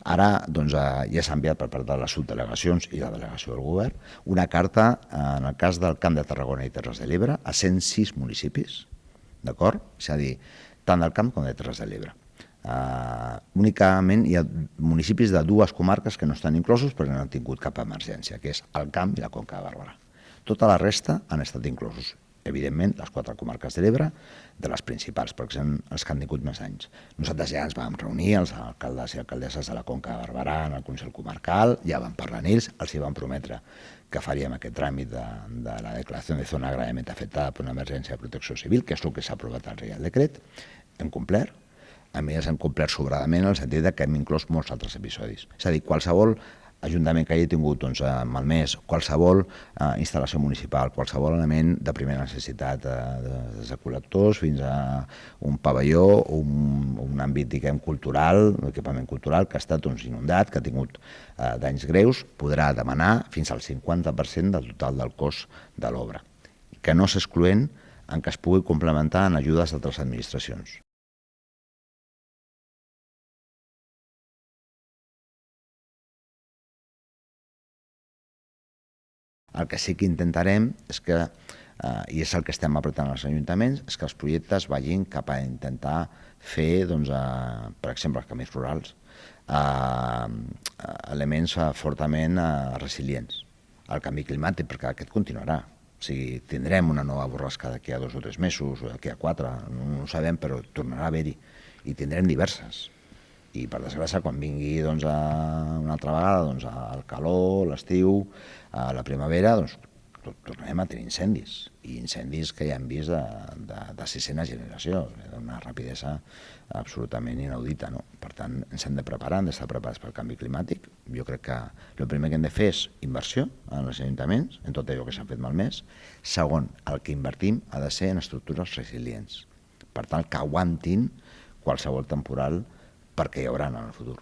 Ara ja s'ha enviat per part de les subdelegacions i la delegació del govern una carta, en el cas del Camp de Tarragona i Terres de l'Ebre, a 106 municipis, d'acord? És a dir, tant del Camp com de Terres de l'Ebre. Únicament hi ha municipis de 2 comarques que no estan inclosos perquè no han tingut cap emergència, que és el Camp i la Conca de Barberà. Tota la resta han estat inclosos. Evidentment, les 4 comarques de l'Ebre, de les principals, perquè són els que han tingut més anys. Nosaltres ja ens vam reunir, els alcaldes i alcaldesses de la Conca de Barberà, en el Consell Comarcal, ja vam parlar amb ells, els hi vam prometre que faríem aquest tràmit de la declaració de zona gravemente afectada per una emergència de protecció civil, que és el que s'ha aprovat al Reial Decret. Hem complert. A més, hem complert sobradament en el sentit que hem inclòs molts altres episodis. És a dir, qualsevol ajuntament que hagi tingut malmès, qualsevol instal·lació municipal, qualsevol element de primera necessitat, des de col·lectors fins a un pavelló o un àmbit, diguem, cultural, un equipament cultural que ha estat inundat, que ha tingut danys greus, podrà demanar fins al 50% del total del cost de l'obra, que no és excloent en què es pugui complementar en ajudes d'altres administracions. El que sí que intentarem és que, i és el que estem apretant als ajuntaments, és que els projectes vagin cap a intentar fer, per exemple, els camins rurals, elements fortament resilients al canvi climàtic, perquè aquest continuarà. O sigui, tindrem una nova borrasca d'aquí a 2 o 3 mesos, o d'aquí a 4, no ho sabem, però tornarà a haver-hi, i tindrem diverses. I per desgràcia, quan vingui una altra vegada el calor, l'estiu, la primavera, tornarem a tenir incendis, i incendis que ja hem vist de 6a generació, d'una rapidesa absolutament inaudita. Per tant, ens hem de preparar, hem d'estar preparats pel canvi climàtic. Jo crec que el primer que hem de fer és inversió en els ajuntaments, en tot allò que s'ha fet malmès. Segon, el que invertim ha de ser en estructures resilients, per tant, que aguantin qualsevol temporal perquè hi haurà en el futur.